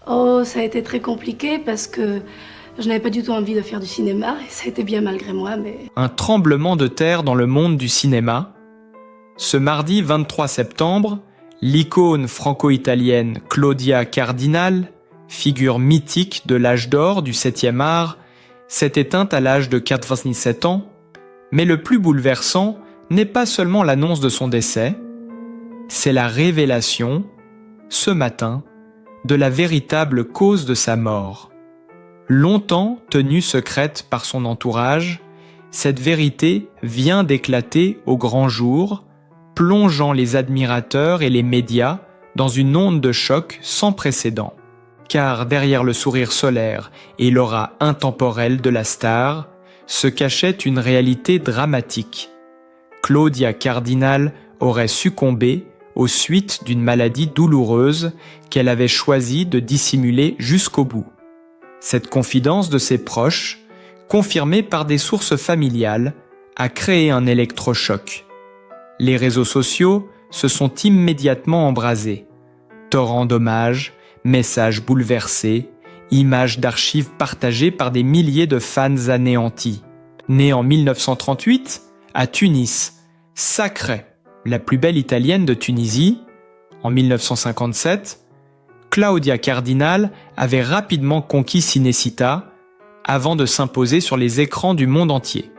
Oh, ça a été très compliqué parce que je n'avais pas du tout envie de faire du cinéma et ça a été bien malgré moi, mais... Un tremblement de terre dans le monde du cinéma. Ce mardi 23 septembre, l'icône franco-italienne Claudia Cardinal, figure mythique de l'âge d'or du 7e art, s'est éteinte à l'âge de 97 ans, mais le plus bouleversant n'est pas seulement l'annonce de son décès, c'est la révélation, ce matin, de la véritable cause de sa mort. Longtemps tenue secrète par son entourage, cette vérité vient d'éclater au grand jour, plongeant les admirateurs et les médias dans une onde de choc sans précédent. Car derrière le sourire solaire et l'aura intemporelle de la star, se cachait une réalité dramatique. Claudia Cardinal aurait succombé aux suites d'une maladie douloureuse qu'elle avait choisi de dissimuler jusqu'au bout. Cette confidence de ses proches, confirmée par des sources familiales, a créé un électrochoc. Les réseaux sociaux se sont immédiatement embrasés. Torrents d'hommages, messages bouleversés, images d'archives partagées par des milliers de fans anéantis. Née en 1938, à Tunis, Sacrée, la plus belle italienne de Tunisie, en 1957, Claudia Cardinal avait rapidement conquis Cinecittà avant de s'imposer sur les écrans du monde entier.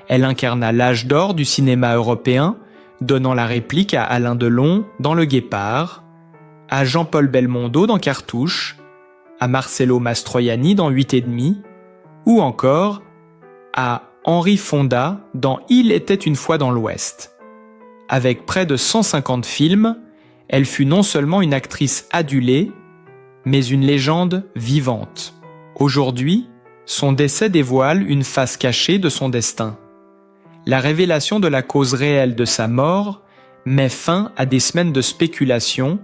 Elle incarna l'âge d'or du cinéma européen, donnant la réplique à Alain Delon dans Le Guépard, à Jean-Paul Belmondo dans Cartouche, à Marcello Mastroianni dans 8 et demi, ou encore à Henri Fonda dans Il était une fois dans l'Ouest. Avec près de 150 films, elle fut non seulement une actrice adulée, mais une légende vivante. Aujourd'hui, son décès dévoile une face cachée de son destin. La révélation de la cause réelle de sa mort met fin à des semaines de spéculation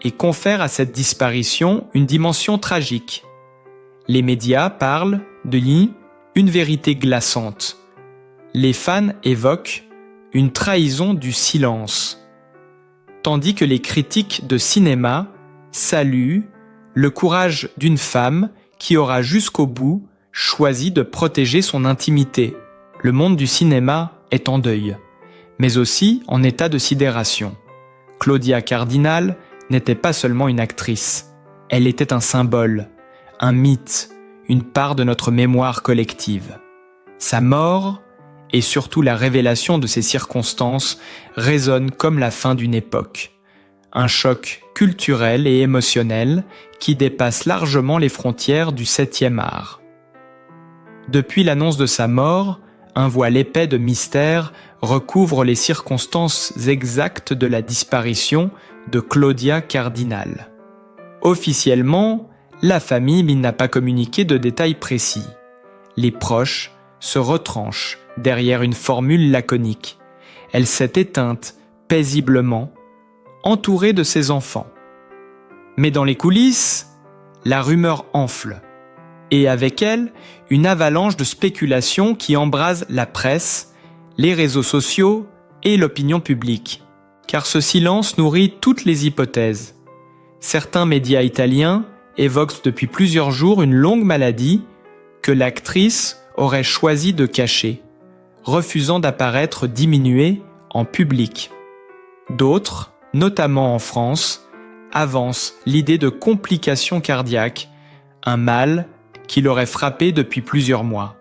et confère à cette disparition une dimension tragique. Les médias parlent de une vérité glaçante. Les fans évoquent une trahison du silence, tandis que les critiques de cinéma saluent le courage d'une femme qui aura jusqu'au bout choisi de protéger son intimité. Le monde du cinéma est en deuil, mais aussi en état de sidération. Claudia Cardinal n'était pas seulement une actrice, elle était un symbole, un mythe, une part de notre mémoire collective. Sa mort, et surtout la révélation de ses circonstances, résonnent comme la fin d'une époque. Un choc culturel et émotionnel qui dépasse largement les frontières du 7e art. Depuis l'annonce de sa mort, un voile épais de mystère recouvre les circonstances exactes de la disparition de Claudia Cardinal. Officiellement, la famille n'a pas communiqué de détails précis. Les proches se retranchent derrière une formule laconique. Elle s'est éteinte paisiblement, entourée de ses enfants. Mais dans les coulisses, la rumeur enfle, et avec elle, une avalanche de spéculations qui embrase la presse, les réseaux sociaux et l'opinion publique. Car ce silence nourrit toutes les hypothèses. Certains médias italiens évoquent depuis plusieurs jours une longue maladie que l'actrice aurait choisi de cacher, refusant d'apparaître diminuée en public. D'autres, notamment en France, avancent l'idée de complications cardiaques, un mal qui l'aurait frappé depuis plusieurs mois.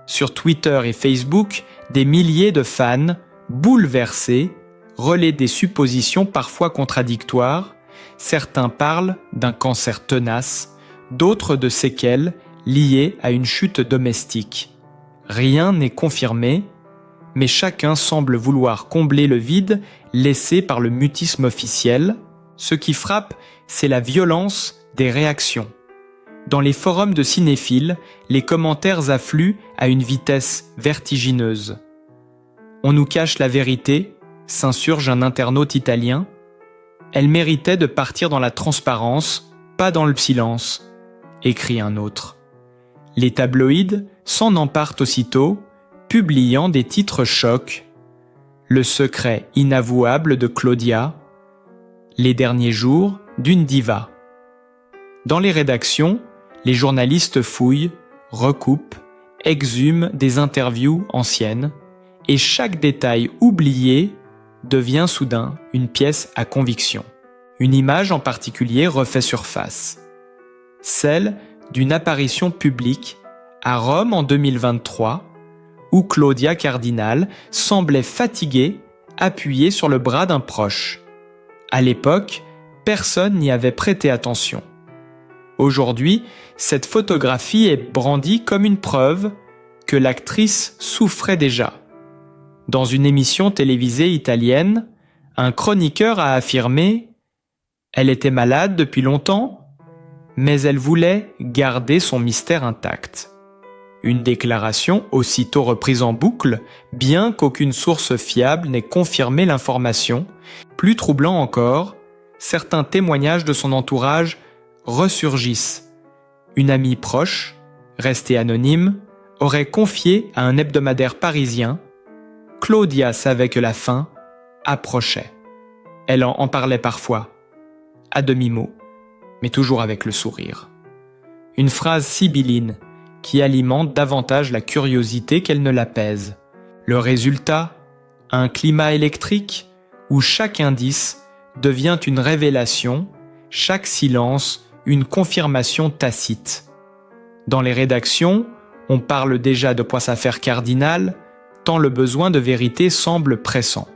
Sur Twitter et Facebook, des milliers de fans, bouleversés, relaient des suppositions parfois contradictoires. Certains parlent d'un cancer tenace, d'autres de séquelles liées à une chute domestique. Rien n'est confirmé, mais chacun semble vouloir combler le vide laissé par le mutisme officiel. Ce qui frappe, c'est la violence des réactions. Dans les forums de cinéphiles, les commentaires affluent à une vitesse vertigineuse. On nous cache la vérité, s'insurge un internaute italien. Elle méritait de partir dans la transparence, pas dans le silence, écrit un autre. Les tabloïds s'en emparent aussitôt, publiant des titres chocs. Le secret inavouable de Claudia, les derniers jours d'une diva. Dans les rédactions, les journalistes fouillent, recoupent, exhument des interviews anciennes, et chaque détail oublié devient soudain une pièce à conviction. Une image en particulier refait surface. Celle d'une apparition publique à Rome en 2023, où Claudia Cardinal semblait fatiguée, appuyée sur le bras d'un proche. À l'époque, personne n'y avait prêté attention. Aujourd'hui, cette photographie est brandie comme une preuve que l'actrice souffrait déjà. Dans une émission télévisée italienne, un chroniqueur a affirmé « Elle était malade depuis longtemps, mais elle voulait garder son mystère intact ». Une déclaration aussitôt reprise en boucle, bien qu'aucune source fiable n'ait confirmé l'information. Plus troublant encore, certains témoignages de son entourage ressurgissent. Une amie proche, restée anonyme, aurait confié à un hebdomadaire parisien « Claudia savait que la fin approchait. Elle en parlait parfois, à demi-mot, mais toujours avec le sourire. » Une phrase sibylline qui alimente davantage la curiosité qu'elle ne l'apaise. Le résultat, un climat électrique où chaque indice devient une révélation, chaque silence une confirmation tacite. Dans les rédactions, on parle déjà de points affaires cardinales, tant le besoin de vérité semble pressant.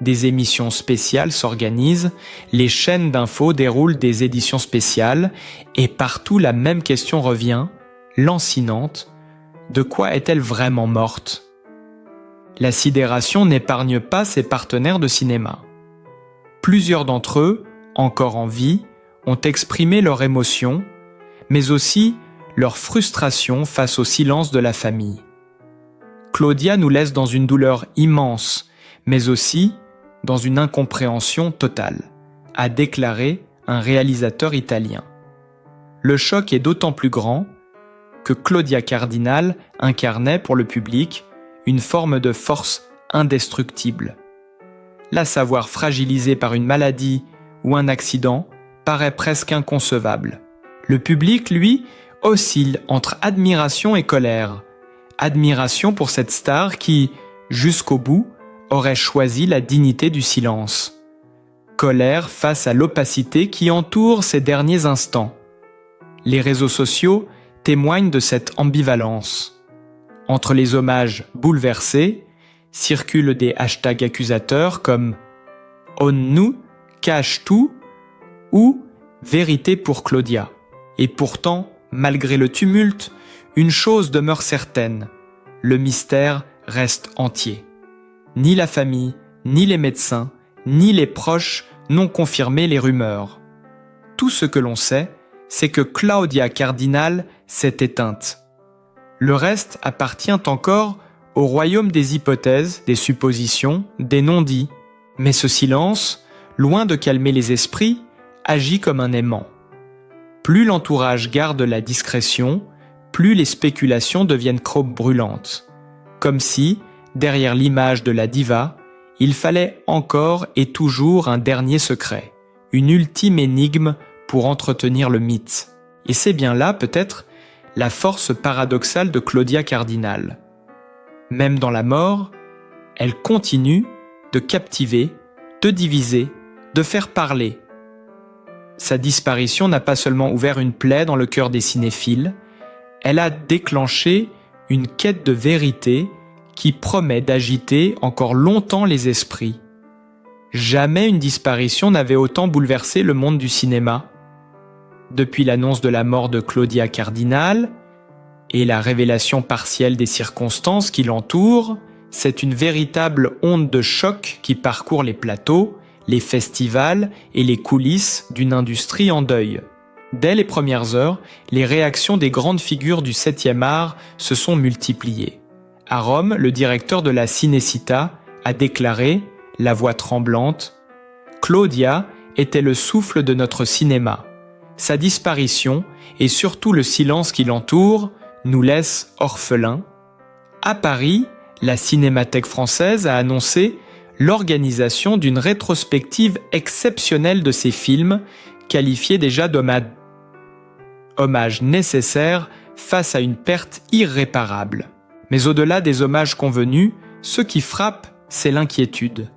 Des émissions spéciales s'organisent, les chaînes d'infos déroulent des éditions spéciales, et partout la même question revient, lancinante, de quoi est-elle vraiment morte ? La sidération n'épargne pas ses partenaires de cinéma. Plusieurs d'entre eux, encore en vie, ont exprimé leur émotion, mais aussi leur frustration face au silence de la famille. Claudia nous laisse dans une douleur immense, mais aussi dans une incompréhension totale, a déclaré un réalisateur italien. Le choc est d'autant plus grand que Claudia Cardinal incarnait pour le public une forme de force indestructible. La savoir fragilisée par une maladie ou un accident paraît presque inconcevable. Le public, lui, oscille entre admiration et colère. Admiration pour cette star qui, jusqu'au bout, aurait choisi la dignité du silence. Colère face à l'opacité qui entoure ces derniers instants. Les réseaux sociaux témoignent de cette ambivalence. Entre les hommages bouleversés, circulent des hashtags accusateurs comme « On nous cache tout » ou « Vérité pour Claudia ». Et pourtant, malgré le tumulte, une chose demeure certaine, le mystère reste entier. Ni la famille, ni les médecins, ni les proches n'ont confirmé les rumeurs. Tout ce que l'on sait, c'est que Claudia Cardinal s'est éteinte. Le reste appartient encore au royaume des hypothèses, des suppositions, des non-dits. Mais ce silence, loin de calmer les esprits, agit comme un aimant. Plus l'entourage garde la discrétion, plus les spéculations deviennent crottes brûlantes. Comme si, derrière l'image de la diva, il fallait encore et toujours un dernier secret, une ultime énigme pour entretenir le mythe. Et c'est bien là, peut-être, la force paradoxale de Claudia Cardinal. Même dans la mort, elle continue de captiver, de diviser, de faire parler. Sa disparition n'a pas seulement ouvert une plaie dans le cœur des cinéphiles, elle a déclenché une quête de vérité qui promet d'agiter encore longtemps les esprits. Jamais une disparition n'avait autant bouleversé le monde du cinéma. Depuis l'annonce de la mort de Claudia Cardinal et la révélation partielle des circonstances qui l'entourent, c'est une véritable onde de choc qui parcourt les plateaux, les festivals et les coulisses d'une industrie en deuil. Dès les premières heures, les réactions des grandes figures du 7e art se sont multipliées. À Rome, le directeur de la Cinecittà a déclaré, la voix tremblante, « Claudia était le souffle de notre cinéma. Sa disparition, et surtout le silence qui l'entoure, nous laisse orphelins. » À Paris, la Cinémathèque française a annoncé l'organisation d'une rétrospective exceptionnelle de ses films, qualifiés déjà hommage nécessaire face à une perte irréparable. Mais au-delà des hommages convenus, ce qui frappe, c'est l'inquiétude.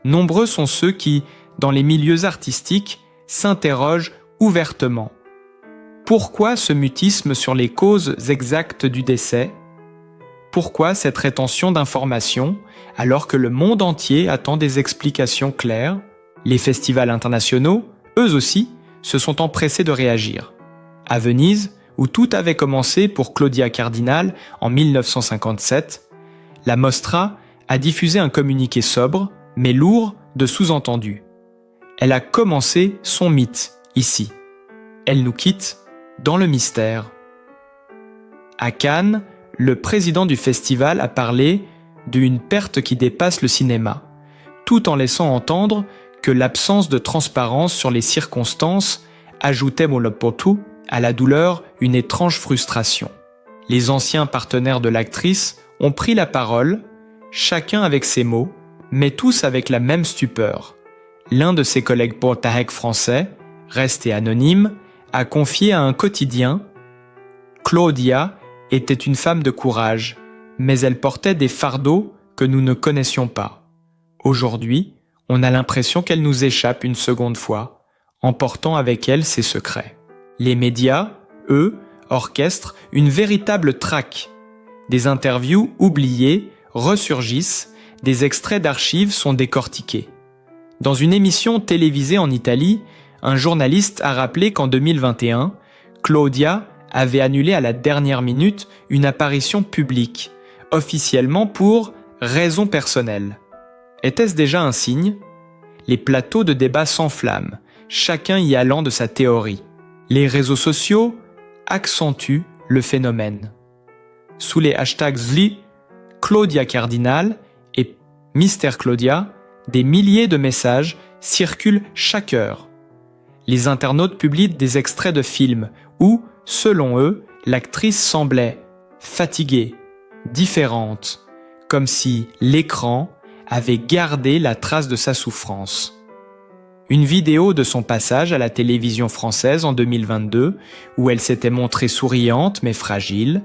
Nombreux sont ceux qui, dans les milieux artistiques, s'interrogent ouvertement. Pourquoi ce mutisme sur les causes exactes du décès ? Pourquoi cette rétention d'informations alors que le monde entier attend des explications claires ? Les festivals internationaux, eux aussi, se sont empressés de réagir. À Venise, où tout avait commencé pour Claudia Cardinal en 1957, la Mostra a diffusé un communiqué sobre, mais lourd de sous-entendus. Elle a commencé son mythe, ici. Elle nous quitte dans le mystère. À Cannes, le président du festival a parlé d'une perte qui dépasse le cinéma, tout en laissant entendre que l'absence de transparence sur les circonstances ajoutait Molopotu à la douleur une étrange frustration. Les anciens partenaires de l'actrice ont pris la parole, chacun avec ses mots, mais tous avec la même stupeur. L'un de ses collègues Portahek français, resté anonyme, a confié à un quotidien « Claudia était une femme de courage, mais elle portait des fardeaux que nous ne connaissions pas. Aujourd'hui, on a l'impression qu'elle nous échappe une seconde fois, emportant avec elle ses secrets. » Les médias, eux, orchestrent une véritable traque. Des interviews oubliées ressurgissent, des extraits d'archives sont décortiqués. Dans une émission télévisée en Italie, un journaliste a rappelé qu'en 2021, Claudia avait annulé à la dernière minute une apparition publique, officiellement pour raisons personnelles. Était-ce déjà un signe ? Les plateaux de débat s'enflamment, chacun y allant de sa théorie. Les réseaux sociaux accentuent le phénomène. Sous les hashtags Zli, Claudia Cardinal et Mystère Claudia, des milliers de messages circulent chaque heure. Les internautes publient des extraits de films où, selon eux, l'actrice semblait fatiguée, différente, comme si l'écran avait gardé la trace de sa souffrance. Une vidéo de son passage à la télévision française en 2022, où elle s'était montrée souriante mais fragile,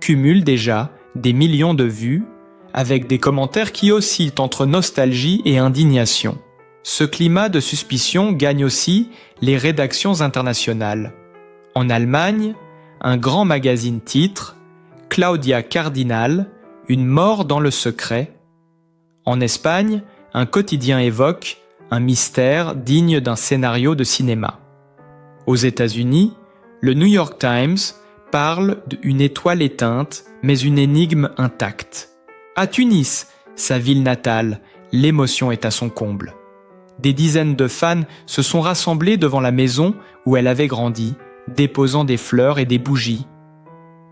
cumule déjà des millions de vues, avec des commentaires qui oscillent entre nostalgie et indignation. Ce climat de suspicion gagne aussi les rédactions internationales. En Allemagne, un grand magazine titre « Claudia Cardinal, une mort dans le secret ». En Espagne, un quotidien évoque un mystère digne d'un scénario de cinéma. Aux États-Unis, le New York Times parle d'une étoile éteinte, mais une énigme intacte. À Tunis, sa ville natale, l'émotion est à son comble. Des dizaines de fans se sont rassemblés devant la maison où elle avait grandi, déposant des fleurs et des bougies.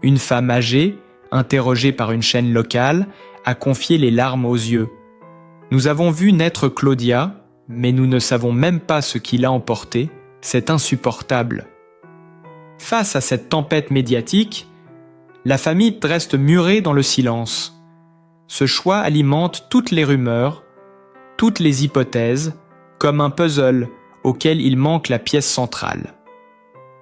Une femme âgée, interrogée par une chaîne locale, a confié les larmes aux yeux. « Nous avons vu naître Claudia, mais nous ne savons même pas ce qui l'a emportée, c'est insupportable. » Face à cette tempête médiatique, la famille reste murée dans le silence. Ce choix alimente toutes les rumeurs, toutes les hypothèses, comme un puzzle auquel il manque la pièce centrale.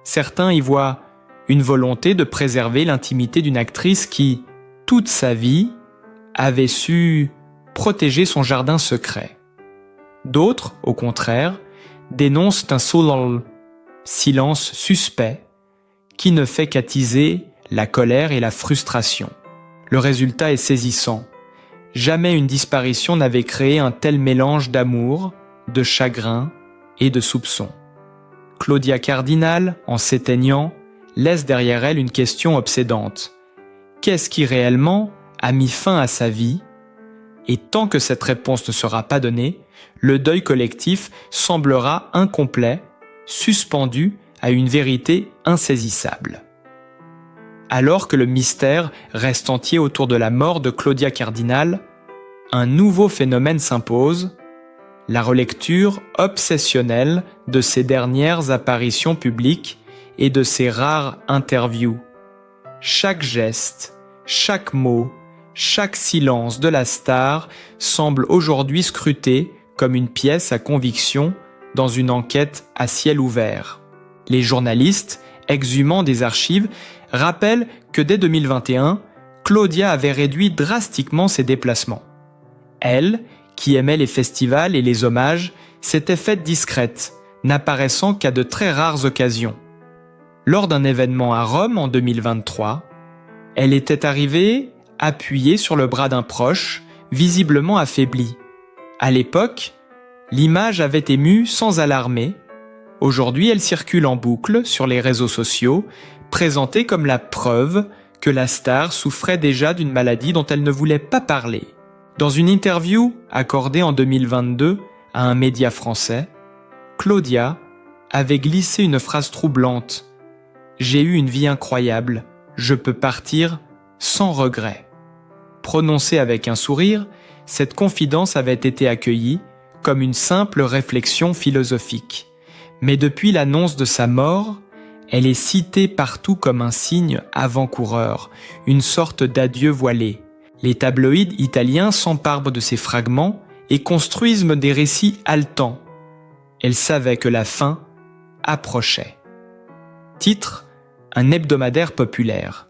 Certains y voient une volonté de préserver l'intimité d'une actrice qui, toute sa vie, avait su protéger son jardin secret. D'autres, au contraire, dénoncent un silence suspect qui ne fait qu'attiser la colère et la frustration. Le résultat est saisissant. Jamais une disparition n'avait créé un tel mélange d'amour, de chagrin et de soupçon. Claudia Cardinal, en s'éteignant, laisse derrière elle une question obsédante. Qu'est-ce qui réellement a mis fin à sa vie ? Et tant que cette réponse ne sera pas donnée, le deuil collectif semblera incomplet, suspendu à une vérité insaisissable. Alors que le mystère reste entier autour de la mort de Claudia Cardinal, un nouveau phénomène s'impose, la relecture obsessionnelle de ses dernières apparitions publiques et de ses rares interviews. Chaque geste, chaque mot, chaque silence de la star semble aujourd'hui scruté comme une pièce à conviction dans une enquête à ciel ouvert. Les journalistes exhumant des archives, rappelle que dès 2021, Claudia avait réduit drastiquement ses déplacements. Elle, qui aimait les festivals et les hommages, s'était faite discrète, n'apparaissant qu'à de très rares occasions. Lors d'un événement à Rome en 2023, elle était arrivée appuyée sur le bras d'un proche, visiblement affaibli. À l'époque, l'image avait ému sans alarmer. Aujourd'hui, elle circule en boucle sur les réseaux sociaux, présentée comme la preuve que la star souffrait déjà d'une maladie dont elle ne voulait pas parler. Dans une interview accordée en 2022 à un média français, Claudia avait glissé une phrase troublante. « J'ai eu une vie incroyable, je peux partir sans regret. » Prononcée avec un sourire, cette confidence avait été accueillie comme une simple réflexion philosophique. Mais depuis l'annonce de sa mort, elle est citée partout comme un signe avant-coureur, une sorte d'adieu voilé. Les tabloïds italiens s'emparent de ces fragments et construisent des récits haletants. Elle savait que la fin approchait. Titre : un hebdomadaire populaire.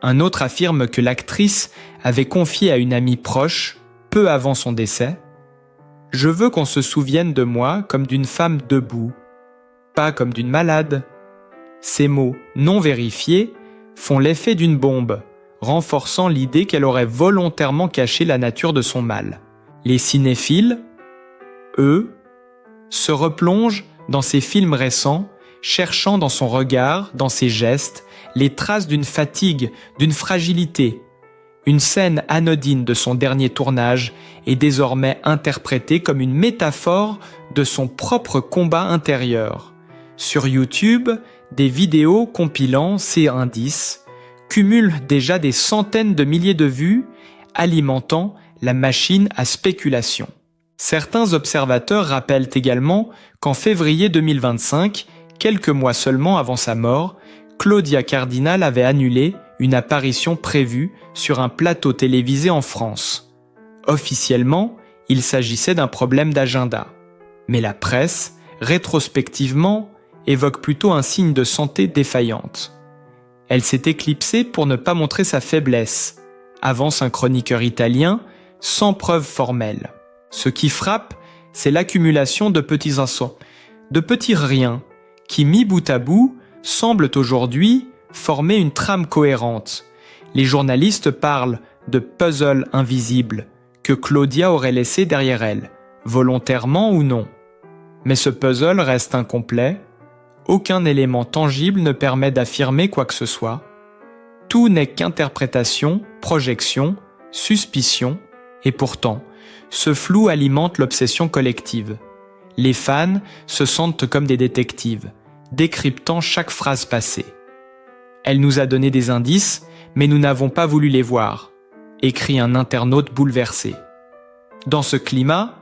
Un autre affirme que l'actrice avait confié à une amie proche, peu avant son décès, « Je veux qu'on se souvienne de moi comme d'une femme debout, pas comme d'une malade. » Ces mots non vérifiés font l'effet d'une bombe, renforçant l'idée qu'elle aurait volontairement caché la nature de son mal. Les cinéphiles, eux, se replongent dans ses films récents, cherchant dans son regard, dans ses gestes, les traces d'une fatigue, d'une fragilité. Une scène anodine de son dernier tournage est désormais interprétée comme une métaphore de son propre combat intérieur. Sur YouTube, des vidéos compilant ces indices cumulent déjà des centaines de milliers de vues, alimentant la machine à spéculation. Certains observateurs rappellent également qu'en février 2025, quelques mois seulement avant sa mort, Claudia Cardinal avait annulé une apparition prévue sur un plateau télévisé en France. Officiellement, il s'agissait d'un problème d'agenda. Mais la presse, rétrospectivement, évoque plutôt un signe de santé défaillante. Elle s'est éclipsée pour ne pas montrer sa faiblesse, avance un chroniqueur italien, sans preuve formelle. Ce qui frappe, c'est l'accumulation de petits instants, de petits riens, qui, mis bout à bout, semblent aujourd'hui former une trame cohérente. Les journalistes parlent de puzzle invisible que Claudia aurait laissé derrière elle, volontairement ou non. Mais ce puzzle reste incomplet, aucun élément tangible ne permet d'affirmer quoi que ce soit. Tout n'est qu'interprétation, projection, suspicion, et pourtant, ce flou alimente l'obsession collective. Les fans se sentent comme des détectives, décryptant chaque phrase passée. Elle nous a donné des indices, mais nous n'avons pas voulu les voir, écrit un internaute bouleversé. Dans ce climat,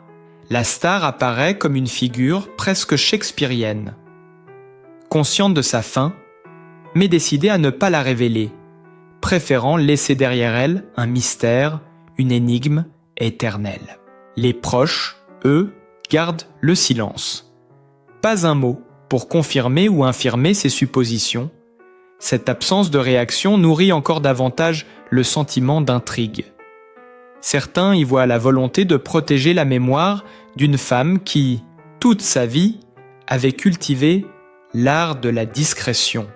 la star apparaît comme une figure presque shakespearienne. Consciente de sa fin, mais décidée à ne pas la révéler, préférant laisser derrière elle un mystère, une énigme éternelle. Les proches, eux, gardent le silence. Pas un mot pour confirmer ou infirmer ces suppositions. Cette absence de réaction nourrit encore davantage le sentiment d'intrigue. Certains y voient la volonté de protéger la mémoire d'une femme qui, toute sa vie, avait cultivé l'art de la discrétion.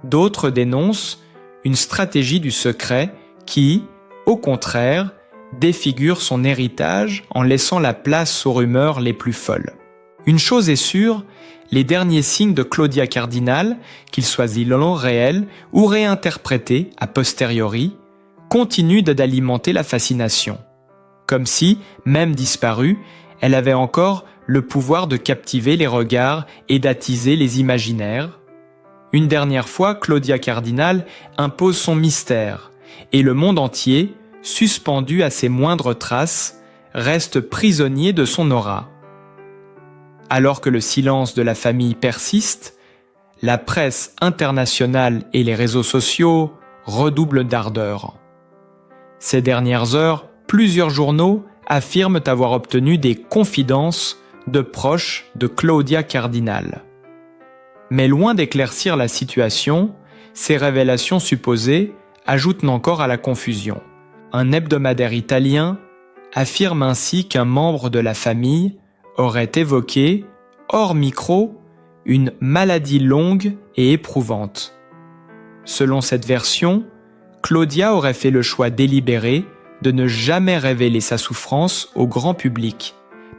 D'autres dénoncent une stratégie du secret qui, au contraire, défigure son héritage en laissant la place aux rumeurs les plus folles. Une chose est sûre, les derniers signes de Claudia Cardinal, qu'ils soient isolants réels ou réinterprétés a posteriori, continuent d'alimenter la fascination. Comme si, même disparue, elle avait encore le pouvoir de captiver les regards et d'attiser les imaginaires. Une dernière fois, Claudia Cardinal impose son mystère, et le monde entier, suspendu à ses moindres traces, reste prisonnier de son aura. Alors que le silence de la famille persiste, la presse internationale et les réseaux sociaux redoublent d'ardeur. Ces dernières heures, plusieurs journaux affirment avoir obtenu des confidences de proches de Claudia Cardinal. Mais loin d'éclaircir la situation, ces révélations supposées ajoutent encore à la confusion. Un hebdomadaire italien affirme ainsi qu'un membre de la famille aurait évoqué, hors micro, une maladie longue et éprouvante. Selon cette version, Claudia aurait fait le choix délibéré de ne jamais révéler sa souffrance au grand public,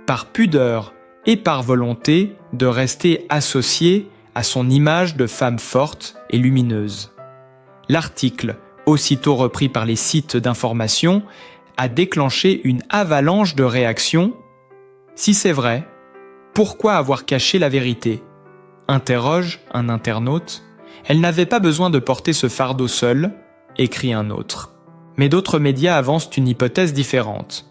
par pudeur et par volonté de rester associée à son image de femme forte et lumineuse. L'article, aussitôt repris par les sites d'information, a déclenché une avalanche de réactions. Si c'est vrai, pourquoi avoir caché la vérité ? Interroge un internaute. Elle n'avait pas besoin de porter ce fardeau seule, écrit un autre. Mais d'autres médias avancent une hypothèse différente.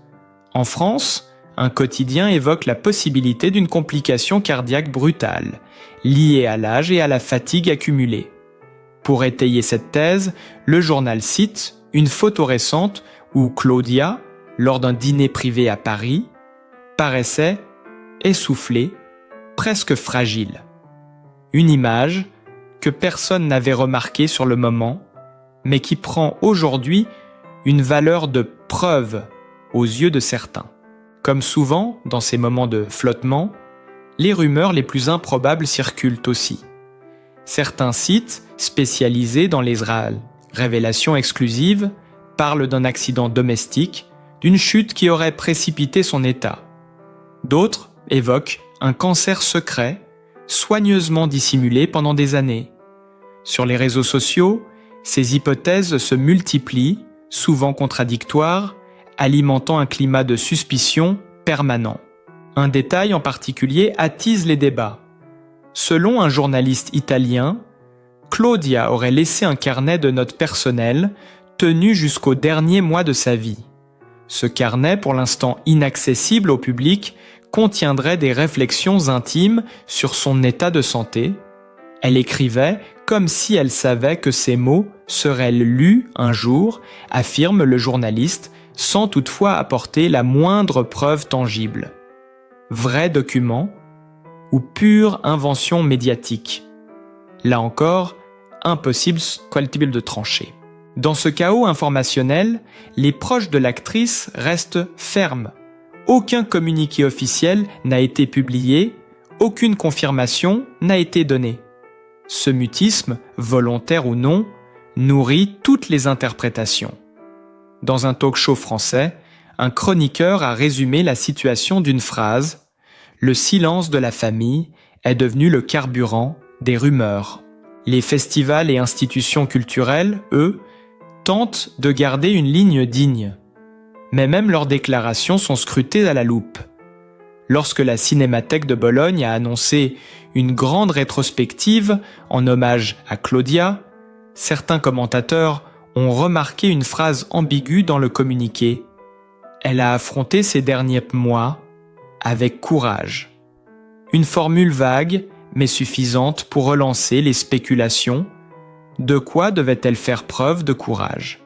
En France, un quotidien évoque la possibilité d'une complication cardiaque brutale, liée à l'âge et à la fatigue accumulée. Pour étayer cette thèse, le journal cite une photo récente où Claudia, lors d'un dîner privé à Paris, paraissait essoufflée, presque fragile. Une image que personne n'avait remarquée sur le moment, mais qui prend aujourd'hui une valeur de preuve aux yeux de certains. Comme souvent, dans ces moments de flottement, les rumeurs les plus improbables circulent aussi. Certains sites, spécialisés dans les révélations exclusives, parlent d'un accident domestique, d'une chute qui aurait précipité son état. D'autres évoquent un cancer secret, soigneusement dissimulé pendant des années. Sur les réseaux sociaux, ces hypothèses se multiplient, souvent contradictoires, alimentant un climat de suspicion permanent. Un détail en particulier attise les débats. Selon un journaliste italien, Claudia aurait laissé un carnet de notes personnelles tenu jusqu'au dernier mois de sa vie. Ce carnet, pour l'instant inaccessible au public, contiendrait des réflexions intimes sur son état de santé. Elle écrivait comme si elle savait que ces mots seraient lus un jour, affirme le journaliste, sans toutefois apporter la moindre preuve tangible. Vrai document ou pure invention médiatique? Là encore, impossible de trancher. Dans ce chaos informationnel, les proches de l'actrice restent fermes. Aucun communiqué officiel n'a été publié, aucune confirmation n'a été donnée. Ce mutisme, volontaire ou non, nourrit toutes les interprétations. Dans un talk-show français, un chroniqueur a résumé la situation d'une phrase : « Le silence de la famille est devenu le carburant des rumeurs ». Les festivals et institutions culturelles, eux, tentent de garder une ligne digne. Mais même leurs déclarations sont scrutées à la loupe. Lorsque la Cinémathèque de Bologne a annoncé une grande rétrospective en hommage à Claudia, certains commentateurs ont remarqué une phrase ambiguë dans le communiqué. Elle a affronté ces derniers mois avec courage. Une formule vague, mais suffisante pour relancer les spéculations. De quoi devait-elle faire preuve de courage ?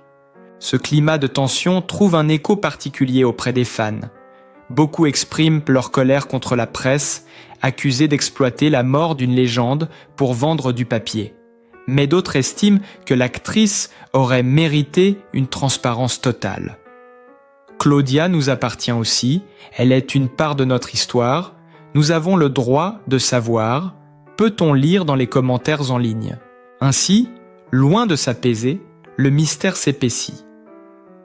Ce climat de tension trouve un écho particulier auprès des fans. Beaucoup expriment leur colère contre la presse, accusée d'exploiter la mort d'une légende pour vendre du papier. Mais d'autres estiment que l'actrice aurait mérité une transparence totale. Claudia nous appartient aussi, elle est une part de notre histoire. Nous avons le droit de savoir, peut-on lire dans les commentaires en ligne. Ainsi, loin de s'apaiser, le mystère s'épaissit.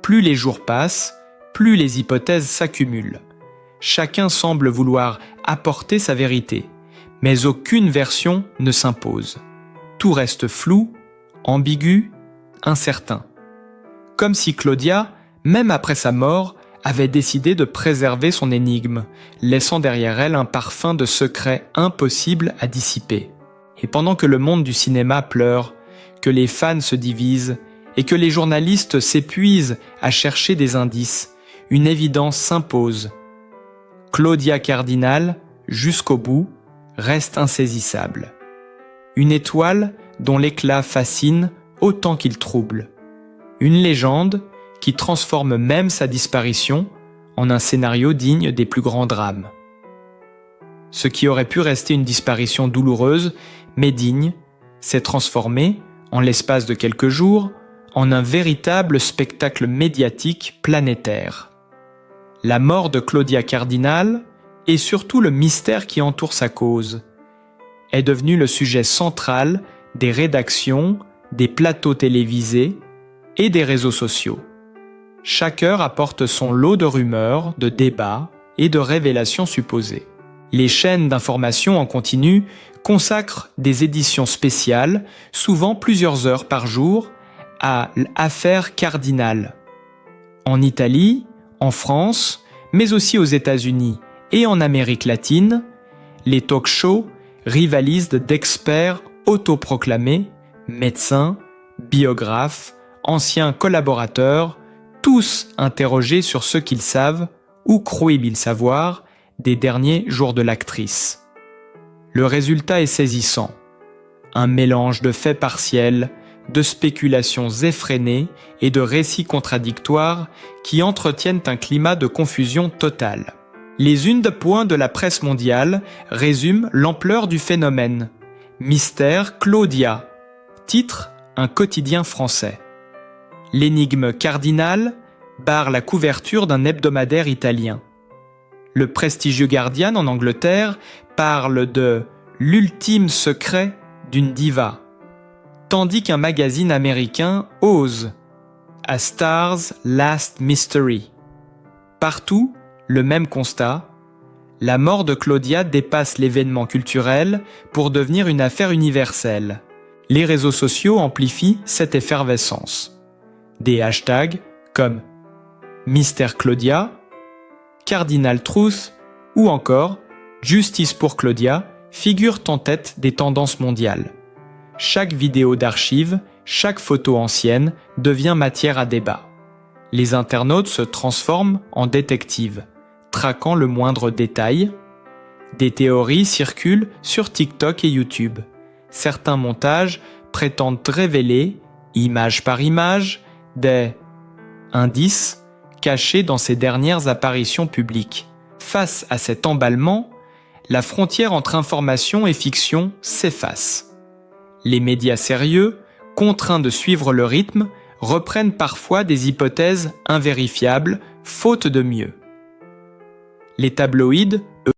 Plus les jours passent, plus les hypothèses s'accumulent. Chacun semble vouloir apporter sa vérité, mais aucune version ne s'impose. Tout reste flou, ambigu, incertain. Comme si Claudia, même après sa mort, avait décidé de préserver son énigme, laissant derrière elle un parfum de secret impossible à dissiper. Et pendant que le monde du cinéma pleure, que les fans se divisent et que les journalistes s'épuisent à chercher des indices, une évidence s'impose. Claudia Cardinal, jusqu'au bout, reste insaisissable. Une étoile dont l'éclat fascine autant qu'il trouble. Une légende qui transforme même sa disparition en un scénario digne des plus grands drames. Ce qui aurait pu rester une disparition douloureuse, mais digne, s'est transformé, en l'espace de quelques jours, en un véritable spectacle médiatique planétaire. La mort de Claudia Cardinal, et surtout le mystère qui entoure sa cause, est devenu le sujet central des rédactions, des plateaux télévisés et des réseaux sociaux. Chaque heure apporte son lot de rumeurs, de débats et de révélations supposées. Les chaînes d'information en continu consacrent des éditions spéciales, souvent plusieurs heures par jour, à l'affaire Cardinal. En Italie, en France, mais aussi aux États-Unis et en Amérique latine, les talk-shows rivalisent d'experts autoproclamés, médecins, biographes, anciens collaborateurs, tous interrogés sur ce qu'ils savent ou croient-ils savoir des derniers jours de l'actrice. Le résultat est saisissant. Un mélange de faits partiels, de spéculations effrénées et de récits contradictoires qui entretiennent un climat de confusion totale. Les unes de poing de la presse mondiale résument l'ampleur du phénomène. Mystère Claudia. Titre, un quotidien français. L'énigme Cardinal barre la couverture d'un hebdomadaire italien. Le prestigieux Guardian en Angleterre parle de « l'ultime secret d'une diva », tandis qu'un magazine américain ose « A Star's Last Mystery ». Partout, le même constat, la mort de Claudia dépasse l'événement culturel pour devenir une affaire universelle. Les réseaux sociaux amplifient cette effervescence. Des hashtags comme « Mystère Claudia », Cardinal Truth ou encore Justice pour Claudia figurent en tête des tendances mondiales. Chaque vidéo d'archive, chaque photo ancienne devient matière à débat. Les internautes se transforment en détectives, traquant le moindre détail. Des théories circulent sur TikTok et YouTube. Certains montages prétendent révéler, image par image, des indices cachés dans ces dernières apparitions publiques. Face à cet emballement, la frontière entre information et fiction s'efface. Les médias sérieux, contraints de suivre le rythme, reprennent parfois des hypothèses invérifiables, faute de mieux. Les tabloïds